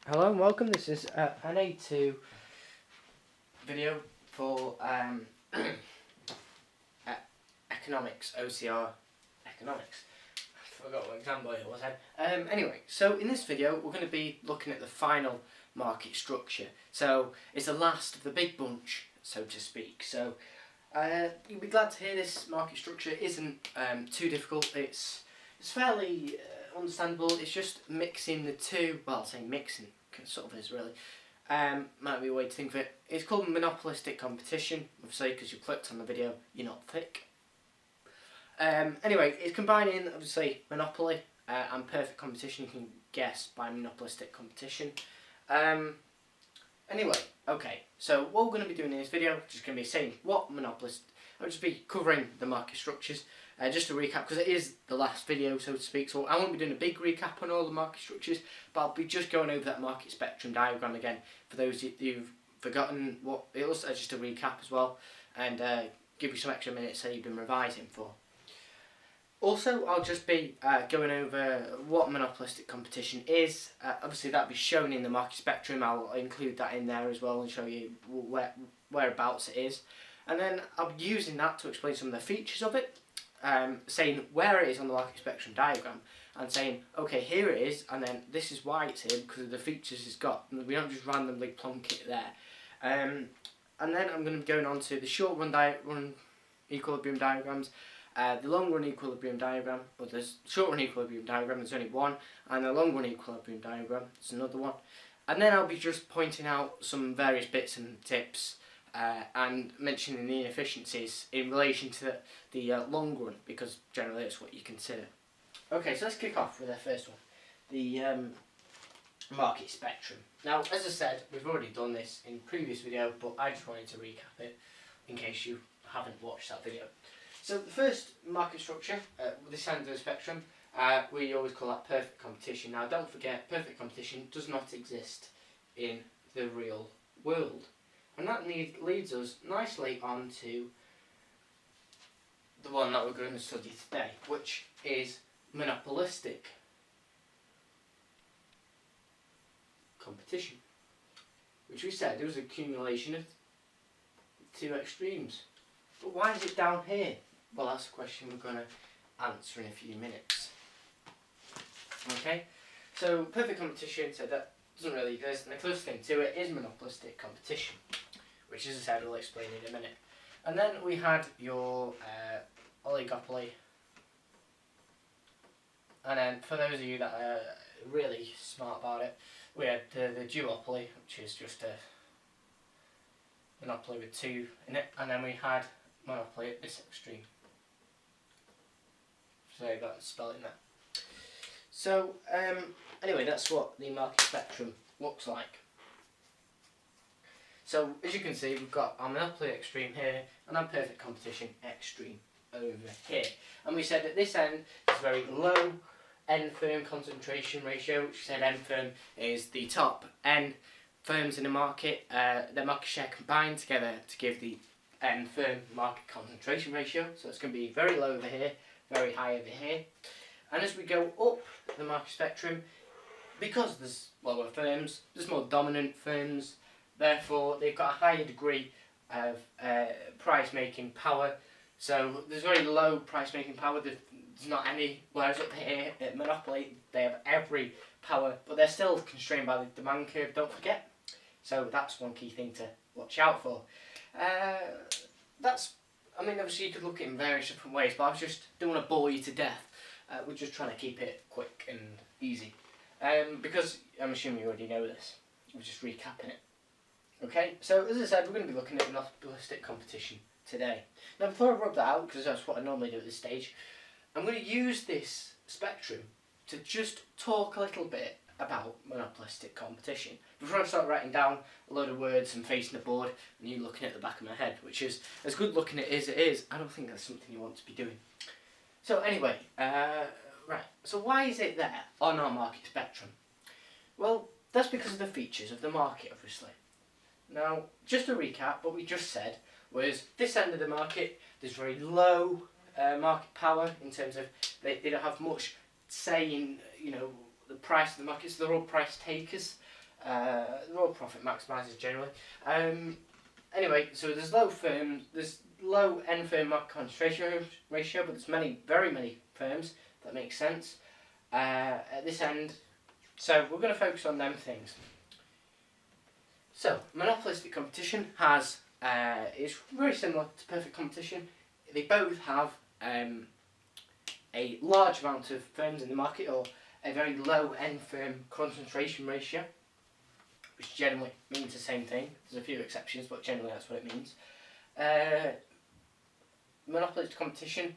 Hello and welcome. This is an A2 video for economics, OCR economics. I forgot what exam boy it was. Anyway, so in this video we're going to be looking at the final market structure. So it's the last of the big bunch, so to speak. So you'll be glad to hear this market structure isn't too difficult. It's fairly understandable. It's just mixing the two. Well, I'll say mixing, sort of is really. Might be a way to think of it. It's called Monopolistic Competition. Obviously, because you clicked on the video, you're not thick. Anyway, it's combining obviously Monopoly and perfect competition. You can guess by Monopolistic Competition. Anyway, okay. So what we're going to be doing in this video, just going to be saying what monopolist. I'll just be covering the market structures. Just to recap, because it is the last video, so to speak, so I won't be doing a big recap on all the market structures, but I'll be just going over that market spectrum diagram again for those who've forgotten what it was, just a recap as well, and give you some extra minutes that you've been revising for. Also, I'll just be going over what monopolistic competition is. Obviously, that'll be shown in the market spectrum. I'll include that in there as well and show you whereabouts it is. And then I'll be using that to explain some of the features of it. Saying where it is on the market spectrum diagram and saying, okay, here it is, and then this is why it's here because of the features it's got. We don't just randomly plonk it there. And then I'm going to be going on to the short run equilibrium diagrams, the long run equilibrium diagram, or the short run equilibrium diagram, there's only one, and the long run equilibrium diagram, there's another one. And then I'll be just pointing out some various bits and tips and mentioning the inefficiencies in relation to the long run, because generally that's what you consider. Okay, so let's kick off with our first one, the market spectrum. Now, as I said, we've already done this in a previous video, but I just wanted to recap it in case you haven't watched that video. So the first market structure, this end of the spectrum, we always call that perfect competition. Now, don't forget, perfect competition does not exist in the real world. And that leads us nicely on to the one that we're going to study today, which is monopolistic competition, which we said it was an accumulation of two extremes. But why is it down here? Well, that's a question we're going to answer in a few minutes. Okay, so perfect competition, so that doesn't really exist, and the closest thing to it is monopolistic competition, which, as I said, I'll explain in a minute. And then we had your oligopoly. And then, for those of you that are really smart about it, we had the duopoly, which is just a monopoly with two in it. And then we had monopoly at this extreme. So that's spelling that. So, anyway, that's what the market spectrum looks like. So, as you can see, we've got our monopoly extreme here and our perfect competition extreme over here. And we said at this end is a very low N firm concentration ratio, which said N firm is the top N firms in the market, their market share combined together to give the N firm market concentration ratio. So it's going to be very low over here, very high over here. And as we go up the market spectrum, because there's lower firms, there's more dominant firms. Therefore, they've got a higher degree of price making power. So there's very low price making power. There's not any. Whereas up here at Monopoly, they have every power, but they're still constrained by the demand curve. Don't forget. So that's one key thing to watch out for. I mean, obviously you could look at it in various different ways, but I don't want to bore you to death. We're just trying to keep it quick and easy, because I'm assuming you already know this. We're just recapping it. Okay, so as I said, we're going to be looking at monopolistic competition today. Now, before I rub that out, because that's what I normally do at this stage, I'm going to use this spectrum to just talk a little bit about monopolistic competition before I start writing down a load of words and facing the board and you looking at the back of my head, which is as good looking as it is. I don't think that's something you want to be doing. So anyway, right, so why is it there on our market spectrum? Well, that's because of the features of the market, obviously. Now, just to recap, what we just said was this end of the market, there's very low market power in terms of they don't have much say in, you know, the price of the market, so they're all price takers. They're all profit maximisers generally. Anyway, so there's low end firm market concentration ratio, but there's very many firms. If that makes sense. At this end, so we're going to focus on them things. So monopolistic competition has is very similar to perfect competition. They both have a large amount of firms in the market, or a very low end firm concentration ratio, which generally means the same thing. There's a few exceptions, but generally that's what it means. Monopolistic competition,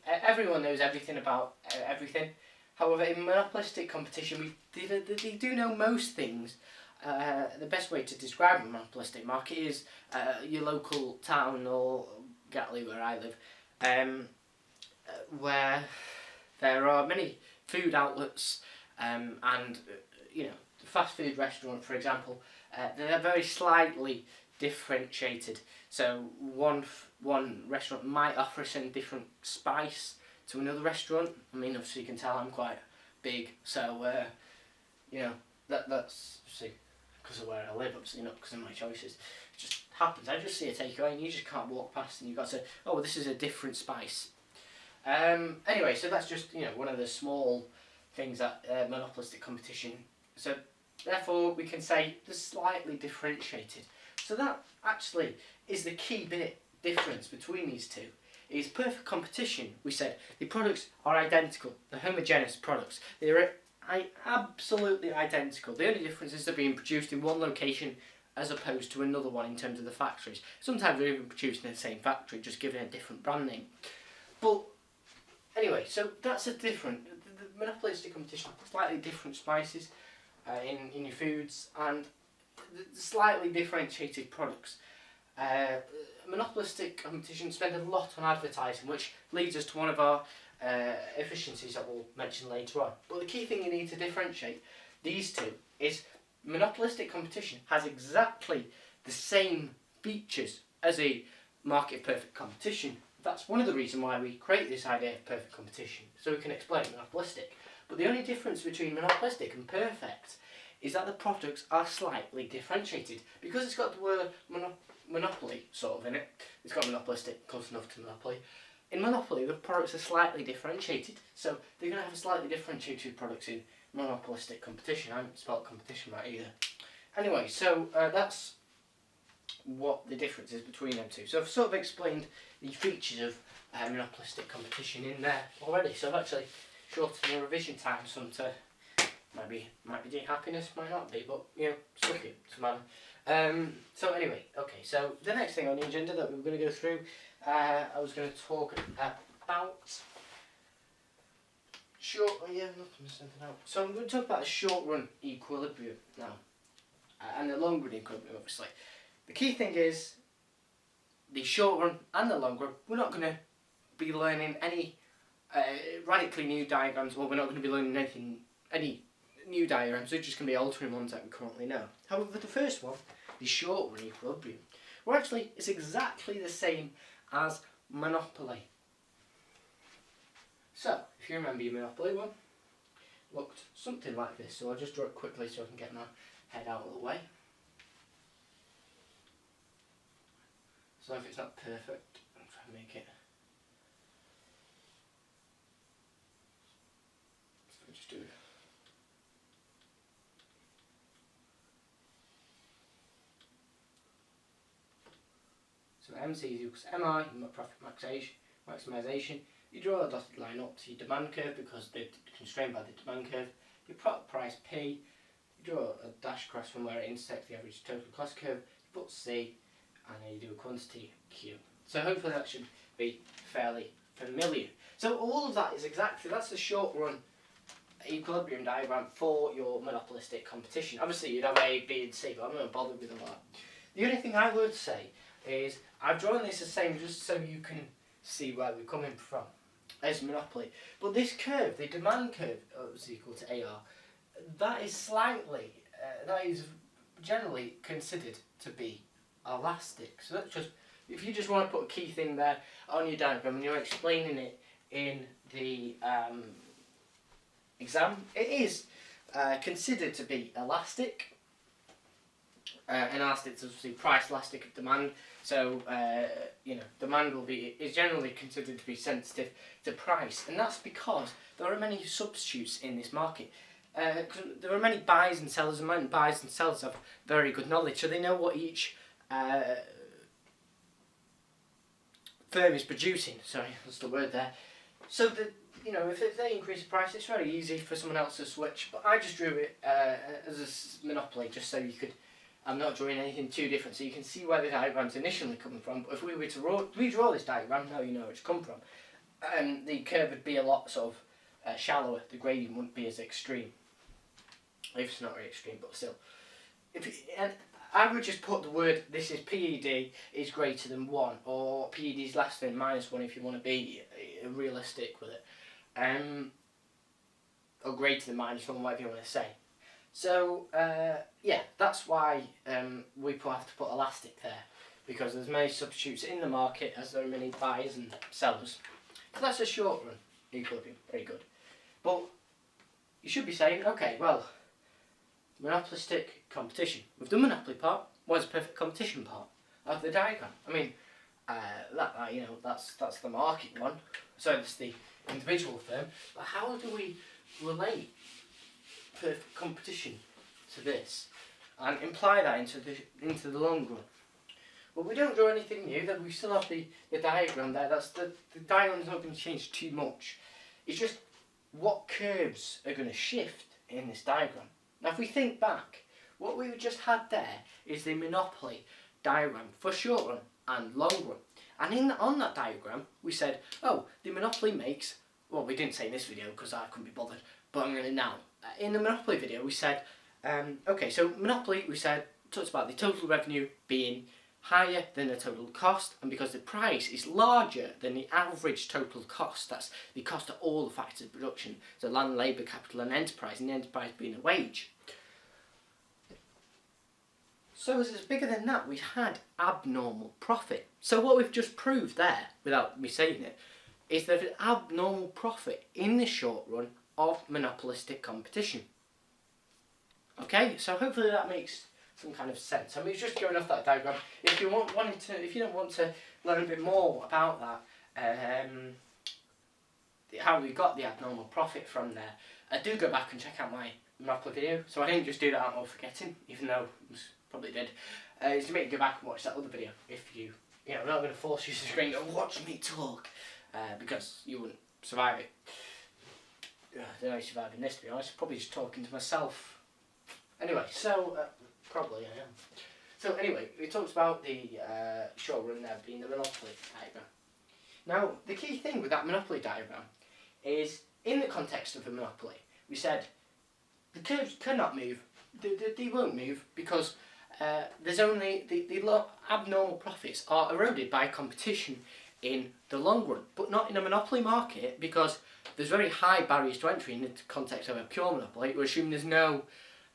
everyone knows everything about everything. However, in monopolistic competition, they do know most things. The best way to describe a monopolistic market is your local town, or Gatley, where I live, where there are many food outlets, and the fast food restaurant, for example, they're very slightly differentiated. So one restaurant might offer a certain different spice to another restaurant. I mean, obviously you can tell I'm quite big, so that's obviously because of where I live, obviously not because of my choices. It just happens. I just see a takeaway and you just can't walk past, and you've got to say, oh, this is a different spice. Anyway, so that's just one of the small things that monopolistic competition. So therefore we can say they're slightly differentiated. So that actually is the key difference between these two. Is perfect competition, we said the products are identical, they're homogeneous products. They're absolutely identical. The only difference is they're being produced in one location as opposed to another one in terms of the factories. Sometimes they're even produced in the same factory, just given a different brand name. But anyway, so that's a different, the monopolistic competition, slightly different spices in your foods, and slightly differentiated products. Monopolistic competition spend a lot on advertising, which leads us to one of our efficiencies that we'll mention later on. But the key thing you need to differentiate these two is monopolistic competition has exactly the same features as a market of perfect competition. That's one of the reasons why we create this idea of perfect competition, so we can explain monopolistic. But the only difference between monopolistic and perfect is that the products are slightly differentiated. Because it's got the word monopoly sort of in it, it's got monopolistic, close enough to monopoly. In monopoly, the products are slightly differentiated, so they're going to have slightly differentiated products in monopolistic competition. I haven't spelled competition right either. Anyway, so that's what the difference is between them two. So I've sort of explained the features of monopolistic competition in there already. So I've actually shortened the revision time some to might be doing happiness, might not be, but suck it, it's a matter. So anyway, okay, so the next thing on the agenda that we were going to go through, I was going to talk about So I'm going to talk about a short run equilibrium now, and the long run equilibrium obviously. The key thing is the short run and the long run, we're not going to be learning any radically new diagrams, or we're not going to be learning any new diagrams, they're just going to be altering ones that we currently know. However, the first one, the short run equilibrium, well actually it's exactly the same as Monopoly. So, if you remember your Monopoly one, looked something like this, so I'll just draw it quickly so I can get my head out of the way. So if it's not perfect, I'll try and make it. So I'll just do it. So MC is equals to MI, profit maximisation. You draw a dotted line up to your demand curve because they're constrained by the demand curve. You plot the price P, you draw a dash across from where it intersects the average total cost curve, you put C, and then you do a quantity Q. So hopefully that should be fairly familiar. So all of that is that's the short run equilibrium diagram for your monopolistic competition. Obviously you'd have A, B and C, but I'm not bothered with all that. The only thing I would say is I've drawn this the same just so you can see where we're coming from as Monopoly. But this curve, the demand curve, is equal to AR, that is generally considered to be elastic. So that's just, if you just want to put a key thing there on your diagram and you're explaining it in the exam, it is considered to be elastic. inelastic is obviously price elastic of demand. So demand is generally considered to be sensitive to price, and that's because there are many substitutes in this market. There are many buyers and sellers, and many buyers and sellers have very good knowledge, so they know what each firm is producing. Sorry, that's the word there. So if they increase the price, it's very easy for someone else to switch. But I just drew it as a monopoly, just so you could. I'm not drawing anything too different, so you can see where the diagram's initially coming from. But if we were to redraw this diagram, now you know where it's come from. The curve would be a lot sort of shallower. The gradient wouldn't be as extreme. If it's not really extreme, but still. I would just put the word, this is PED is greater than 1, or PED is less than -1 if you want to be realistic with it. Or greater than -1, whatever you want to say. So, that's why we have to put elastic there, because there's many substitutes in the market as there are many buyers and sellers. So that's a short run equilibrium, very good. But you should be saying, okay, well, monopolistic competition. We've done monopoly part. What's the perfect competition part of the diagram? I mean, that's the market one. So that's the individual firm. But how do we relate perfect competition to this and imply that into the long run? Well, we don't draw anything new. That we still have the diagram there. That's the diagram's not going to change too much. It's just what curves are going to shift in this diagram. Now, if we think back, what we just had there is the monopoly diagram for short run and long run. And on that diagram, we said, oh, the monopoly makes, well, we didn't say in this video because I couldn't be bothered, but I'm going to now. In the monopoly video, we said, okay, so monopoly, we said, talks about the total revenue being higher than the total cost, and because the price is larger than the average total cost, that's the cost of all the factors of production, so land, labour, capital and enterprise the enterprise being a wage. So as it's bigger than that, we had abnormal profit. So what we've just proved there, without me saying it, is that an abnormal profit in the short run of monopolistic competition. Okay, so hopefully that makes some kind of sense. I mean, it's just going off that diagram. If you don't want to learn a bit more about that, how we got the abnormal profit from there, do go back and check out my monopoly video. So I didn't just do that out of forgetting, even though I probably did. Is to make you go back and watch that other video. If I'm not going to force you to screen and watch me talk, because you wouldn't survive it. I don't know how you're surviving this, to be honest. Probably just talking to myself. Anyway, so probably I am. So anyway, we talked about the short run there being the monopoly diagram. Now, the key thing with that monopoly diagram is, in the context of a monopoly, we said the curves cannot move. They won't move because there's only the abnormal profits are eroded by competition in the long run, but not in a monopoly market, because there's very high barriers to entry in the context of a pure monopoly. We assume there's no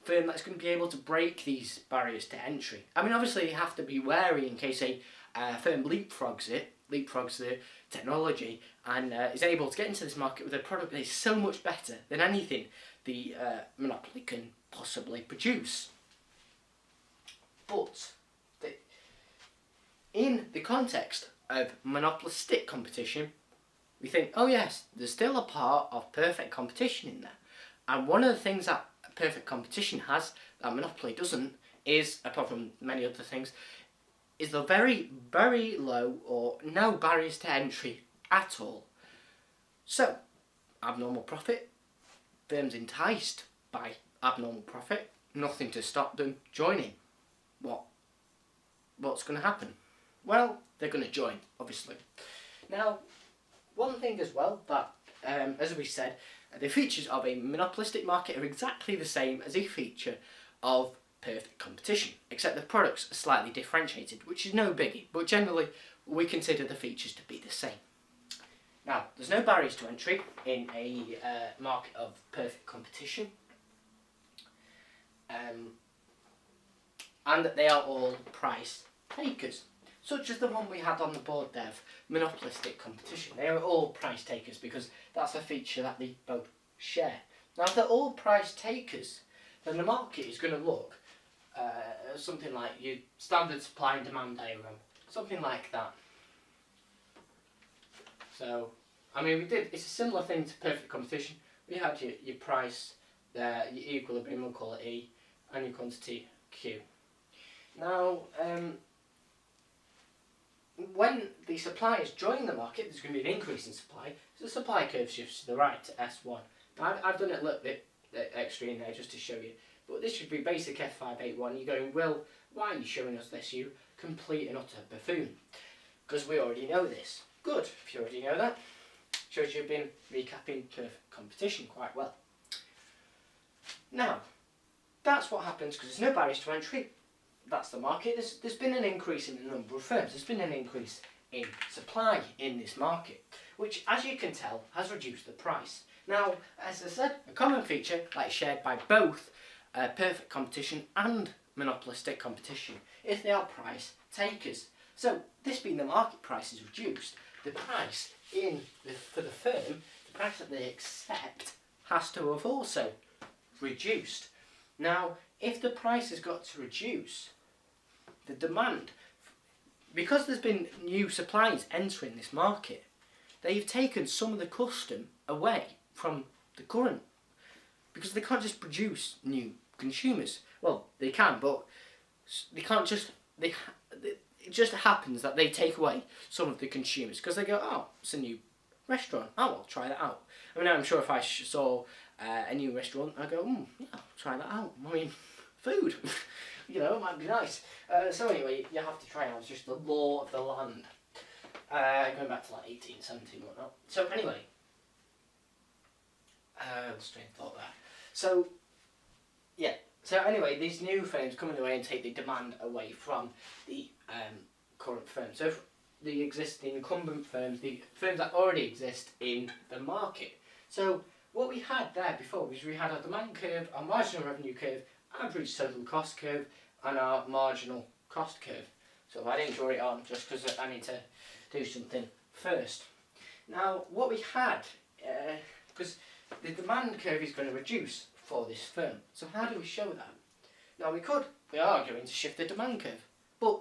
firm that's going to be able to break these barriers to entry. I mean, obviously you have to be wary in case a firm leapfrogs the technology and is able to get into this market with a product that is so much better than anything the monopoly can possibly produce. But in the context of monopolistic competition, we think, oh yes, there's still a part of perfect competition in there. And one of the things that perfect competition has, that monopoly doesn't, is, apart from many other things, is the very, very low or no barriers to entry at all. So, abnormal profit, firms enticed by abnormal profit, nothing to stop them joining. What's going to happen? Well, they're going to join, obviously. Now, one thing as well that, as we said, the features of a monopolistic market are exactly the same as a feature of perfect competition, except the products are slightly differentiated, which is no biggie, but generally we consider the features to be the same. Now, there's no barriers to entry in a market of perfect competition, and that they are all price takers, such as the one we had on the board there, monopolistic competition. They are all price takers because that's a feature that they both share. Now, if they're all price takers, then the market is going to look something like your standard supply and demand diagram, something like that. So, I mean, it's a similar thing to perfect competition. We had your price there, your equilibrium, we'll call it E, and your quantity Q. Now, when the suppliers join the market, there's going to be an increase in supply, so the supply curve shifts to the right to S1. Now, I've done it a little bit extreme there just to show you, but this should be basic F581. You're going, well, why are you showing us this, you complete and utter buffoon? Because we already know this. Good, if you already know that. Shows you've been recapping perfect competition quite well. Now, that's what happens because there's no barriers to entry. That's the market. There's been an increase in the number of firms. There's been an increase in supply in this market, which, as you can tell, has reduced the price. Now, as I said, a common feature, like shared by both perfect competition and monopolistic competition, is they are price takers. So, this being the market price is reduced, the price for the firm, the price that they accept, has to have also reduced. Now, if the price has got to reduce, the demand, because there's been new supplies entering this market, they've taken some of the custom away from the current, because they can't just produce new consumers. Well, they can, but they can't just, it just happens that they take away some of the consumers, because they go, oh, it's a new restaurant, oh, I'll try that out. I mean, I'm sure if I saw a new restaurant, I'd go, yeah, I'll try that out. I mean, food. You know, it might be nice. So anyway, you have to try out. It's just the law of the land. Going back to like 1870 and whatnot. So anyway, strange thought there. So, yeah. So anyway, these new firms come away and take the demand away from the current firms. So the existing incumbent firms, the firms that already exist in the market. So what we had there before was we had our demand curve, our marginal revenue curve, average total cost curve, and our marginal cost curve. So I didn't draw it on just because I need to do something first. Now what we had, because the demand curve is going to reduce for this firm. So how do we show that? Now we are going to shift the demand curve, but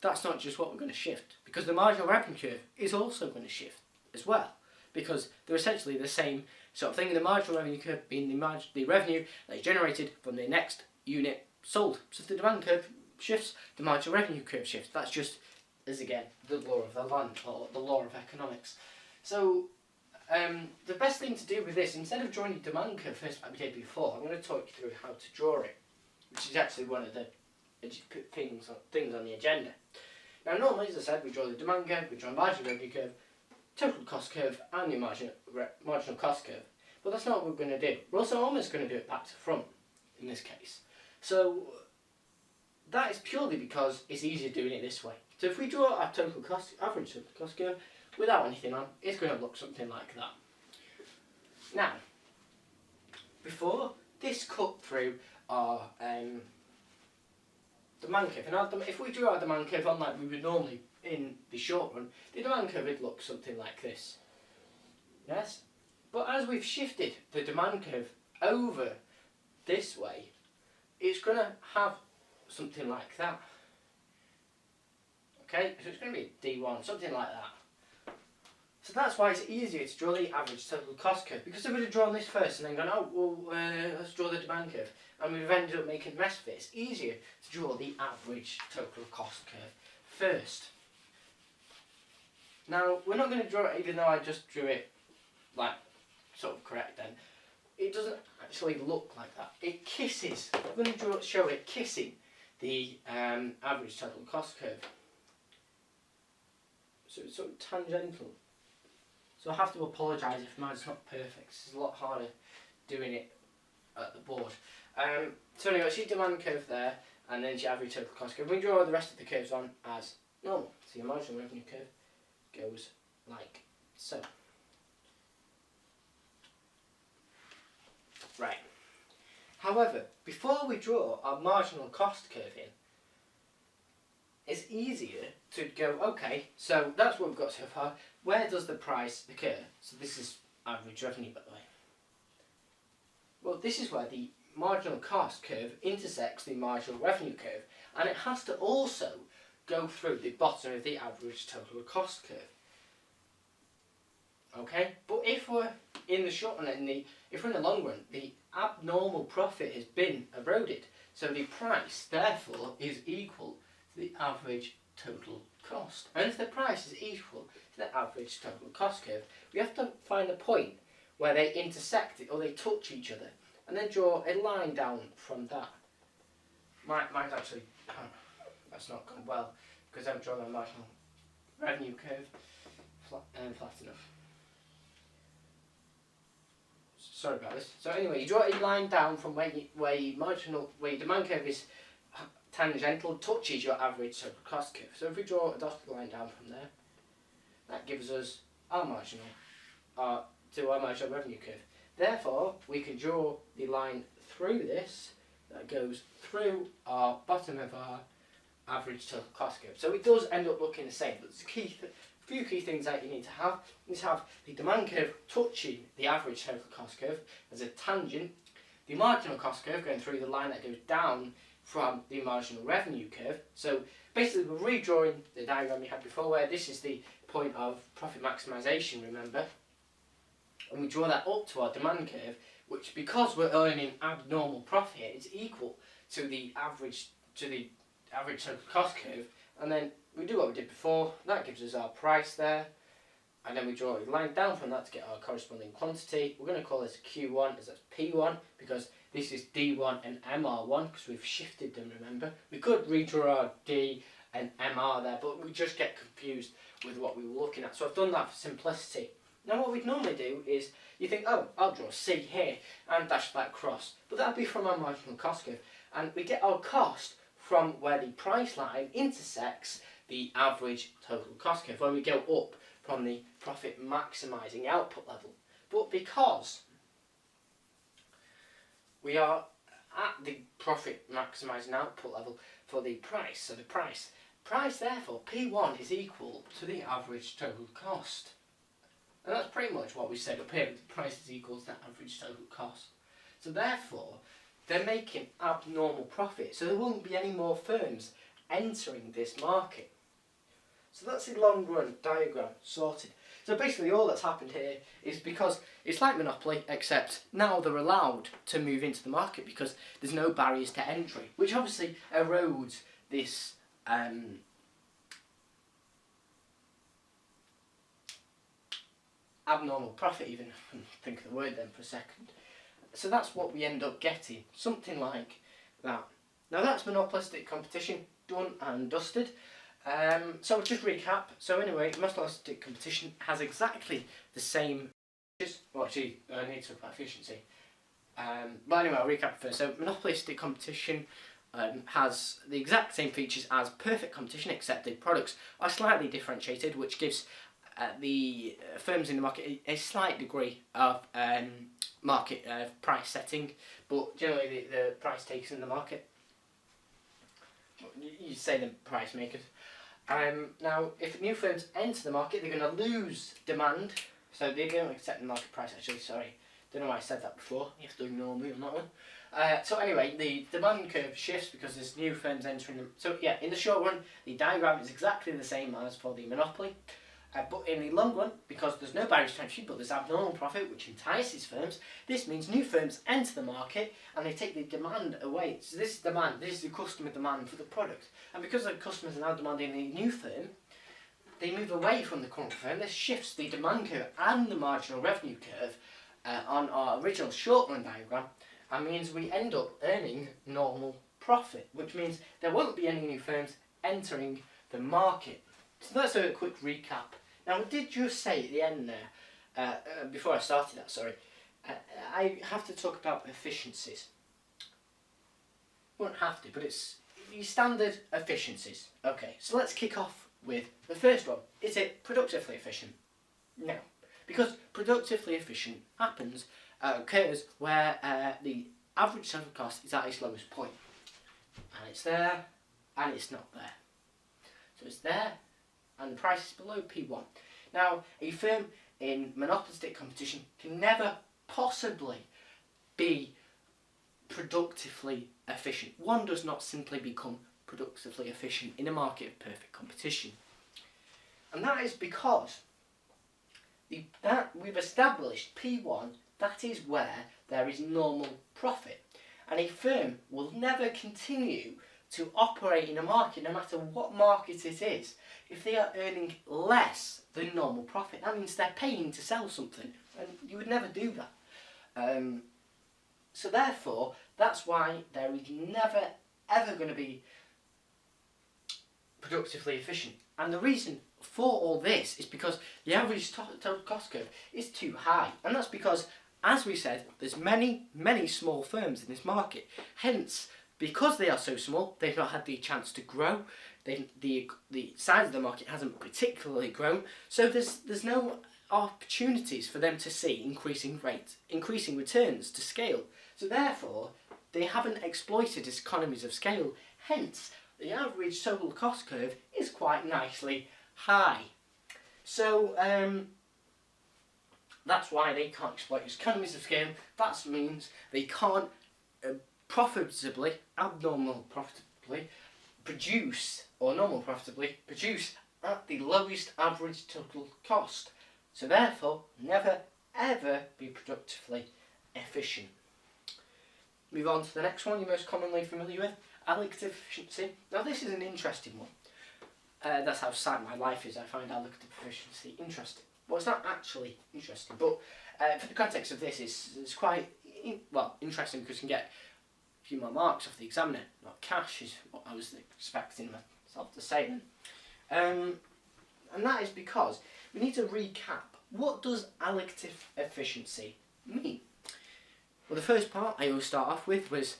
that's not just what we're going to shift, because the marginal revenue curve is also going to shift as well, because they're essentially the same sort of thing. The marginal revenue curve being the revenue that is generated from the next unit sold. So if the demand curve shifts, the marginal revenue curve shifts. That's just, as again, the law of the land, or the law of economics. So the best thing to do with this, instead of drawing your demand curve first like we did before, I'm going to talk you through how to draw it, which is actually one of the things on the agenda. Now normally, as I said, we draw the demand curve, we draw a marginal revenue curve, total cost curve, and your marginal cost curve. But that's not what we're going to do. We're also almost going to do it back to front in this case. So that is purely because it's easier doing it this way. So if we draw our average total cost curve without anything on, it's going to look something like that. Now, before this cut through our demand curve, and if we drew our demand curve on like we would normally in the short run, the demand curve would look something like this. Yes? But as we've shifted the demand curve over this way, it's going to have something like that. Okay? So it's going to be D1, something like that. So that's why it's easier to draw the average total cost curve, because if we'd have drawn this first and then gone, oh, well, let's draw the demand curve, and we've ended up making a mess of it, it's easier to draw the average total cost curve first. Now, we're not going to draw it, even though I just drew it like sort of correct then. It doesn't actually look like that. It kisses. I'm going to show it kissing the average total cost curve. So it's sort of tangential. So I have to apologise if mine's not perfect. It's a lot harder doing it at the board. So anyway, it's your demand curve there, and then it's your average total cost curve. We draw the rest of the curves on as normal. So your marginal revenue curve goes like so. Right. However, before we draw our marginal cost curve in, it's easier to go, okay, so that's what we've got so far. Where does the price occur? So this is average revenue, by the way. Well, this is where the marginal cost curve intersects the marginal revenue curve, and it has to also go through the bottom of the average total cost curve. Okay, but if we're in the short run and if we're in the long run, the abnormal profit has been eroded, so the price therefore is equal to the average total cost. And if the price is equal to the average total cost curve, we have to find the point where they intersect it or they touch each other, and then draw a line down from that. Mine's actually that's not gone well because I haven't drawn my marginal revenue curve flat enough. Sorry about this. So anyway, you draw a line down from where your demand curve is tangential, touches your average total cost curve. So if we draw a dotted line down from there, that gives us our marginal revenue curve. Therefore, we can draw the line through this that goes through our bottom of our average total cost curve. So it does end up looking the same, but there's a few key things that you need to have. You need to have the demand curve touching the average total cost curve as a tangent, the marginal cost curve going through the line that goes down from the marginal revenue curve. So basically we're redrawing the diagram we had before, where this is the point of profit maximisation, remember, and we draw that up to our demand curve, which, because we're earning abnormal profit, is equal to the average total cost curve, and then we do what we did before. That gives us our price there, and then we draw a line down from that to get our corresponding quantity. We're going to call this Q1 as that's P1 because this is D1 and MR1 because we've shifted them, remember. We could redraw our D and MR there, but we just get confused with what we were looking at. So I've done that for simplicity. Now what we'd normally do is, you think, oh, I'll draw C here and dash that across, but that'll be from our marginal cost curve, and we get our cost from where the price line intersects the average total cost curve, when we go up from the profit maximising output level. But because we are at the profit maximising output level for the price, so the price therefore P1 is equal to the average total cost. And that's pretty much what we said up here, the price is equal to the average total cost. So therefore, they're making abnormal profit, so there won't be any more firms entering this market. So that's the long run diagram sorted. So basically all that's happened here is, because it's like Monopoly, except now they're allowed to move into the market because there's no barriers to entry, which obviously erodes this abnormal profit, even. Think of the word then for a second. So that's what we end up getting, something like that. Now that's monopolistic competition done and dusted. So just recap. So anyway, monopolistic competition has exactly the same features. Well, actually, I need to talk about efficiency. But anyway, I'll recap first. So monopolistic competition has the exact same features as perfect competition, except the products are slightly differentiated, which gives the firms in the market a slight degree of market price setting, but generally the price takers in the market, you say the price makers. Now, if new firms enter the market, they're going to lose demand, so they don't accept the market price. Actually, sorry, don't know why I said that before. You have to ignore me on that one. So anyway, the demand curve shifts because there's new firms entering them. So yeah, in the short run, the diagram is exactly the same as for the monopoly. But in the long run, because there's no barriers to entry, but there's abnormal profit which entices firms, this means new firms enter the market and they take the demand away. So this is demand, this is the customer demand for the product. And because the customers are now demanding a new firm, they move away from the current firm. This shifts the demand curve and the marginal revenue curve on our original short run diagram, and means we end up earning normal profit, which means there won't be any new firms entering the market. So that's a quick recap. Now, I did just say at the end there, before I started that, sorry, I have to talk about efficiencies. Won't have to, but it's your standard efficiencies. Okay, so let's kick off with the first one. Is it productively efficient? No, because productively efficient occurs where the average total cost is at its lowest point, and it's there, and it's not there. So it's there, and the price is below P1. Now, a firm in monopolistic competition can never possibly be productively efficient. One does not simply become productively efficient in a market of perfect competition. And that is because that we've established P1, that is where there is normal profit. And a firm will never continue to operate in a market, no matter what market it is, if they are earning less than normal profit. That means they're paying to sell something, and you would never do that. So therefore, that's why there is never ever going to be productively efficient. And the reason for all this is because the average total cost curve is too high. And that's because, as we said, there's many small firms in this market. Hence, because they are so small, they've not had the chance to grow. The size of the market hasn't particularly grown. So there's no opportunities for them to see increasing returns to scale. So therefore, they haven't exploited economies of scale. Hence, the average total cost curve is quite nicely high. So that's why they can't exploit economies of scale. That means they can't profitably, abnormal profitably, produce, or normal profitably, produce at the lowest average total cost. So therefore, never ever be productively efficient. Move on to the next one you're most commonly familiar with, elective efficiency. Now this is an interesting one. That's how sad my life is. I find elective efficiency interesting. Well, it's not actually interesting, but for the context of this, it's quite interesting because you can get a few more marks off the examiner. Not cash is what I was expecting myself to say then. And that is because we need to recap. What does elective efficiency mean? Well, the first part I always start off with was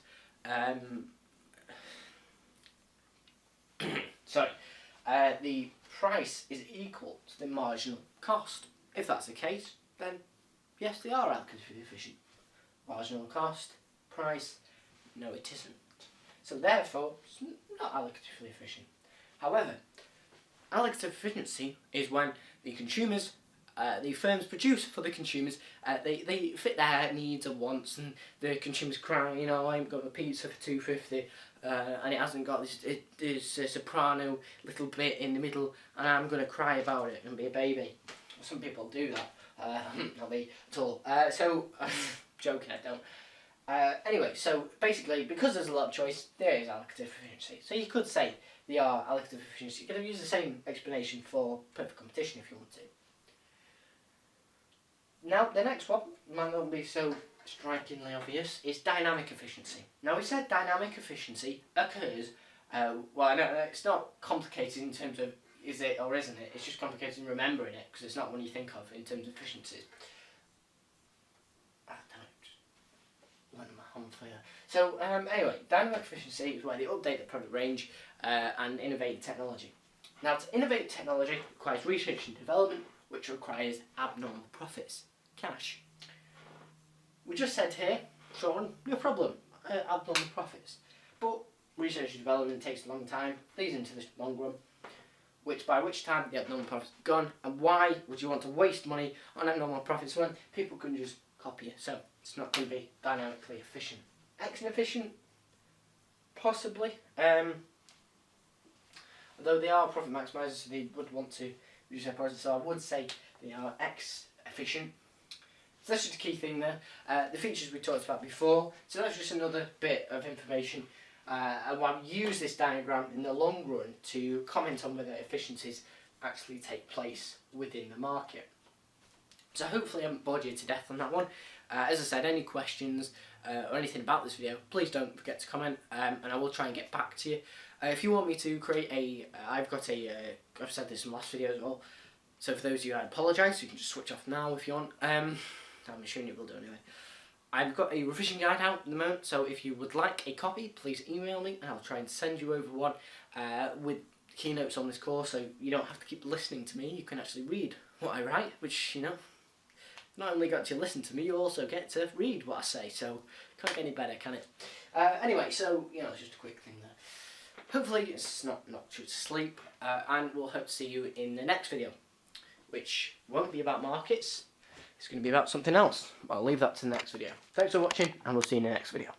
the price is equal to the marginal cost. If that's the case, then yes, they are electively efficient. Marginal cost, price, no it isn't. So therefore, it's not electively efficient. However, elective efficiency is when the consumers, the firms produce for the consumers, they fit their needs and wants, and the consumers crying, you know, I haven't got a pizza for $2.50, and it hasn't got this soprano little bit in the middle, and I'm going to cry about it and be a baby. Some people do that, not me at all. Joking, I don't. Anyway, so basically, because there's a lot of choice, there is elective efficiency. So you could say they are elective efficiency. You could use the same explanation for perfect competition if you want to. Now, the next one might not be so strikingly obvious, is dynamic efficiency. Now, we said dynamic efficiency occurs, it's not complicated in terms of is it or isn't it, it's just complicated in remembering it, because it's not one you think of in terms of efficiencies. I don't know, just went on my home for you. So, anyway, dynamic efficiency is where they update the product range and innovate technology. Now, to innovate technology requires research and development, which requires abnormal profits. Cash. We just said here, Sean, no problem, abnormal profits. But research and development takes a long time, leads into the long run, by which time the abnormal profits are gone. And why would you want to waste money on abnormal profits when people can just copy it? So it's not going to be dynamically efficient. Excellent efficient? Possibly. Although they are profit maximisers, so they would want to reduce their profits, so I would say they are efficient. So that's just a key thing there. The features we talked about before. So that's just another bit of information. And why we use this diagram in the long run to comment on whether efficiencies actually take place within the market. So hopefully I haven't bored you to death on that one. As I said, any questions or anything about this video, please don't forget to comment, and I will try and get back to you. If you want me to create I've said this in the last video as well, so for those of you, I apologise, you can just switch off now if you want. I'm assuming you will do anyway. I've got a revision guide out at the moment, so if you would like a copy, please email me and I'll try and send you over one with keynotes on this course, so you don't have to keep listening to me, you can actually read what I write, which, you know, not only got to listen to me, you also get to read what I say, so can't get any better, can it? Anyway, so, you know, it's just a quick thing there. Hopefully it's not knocked you to sleep, and we'll hope to see you in the next video, which won't be about markets. It's going to be about something else. I'll leave that to the next video. Thanks for watching, and we'll see you in the next video.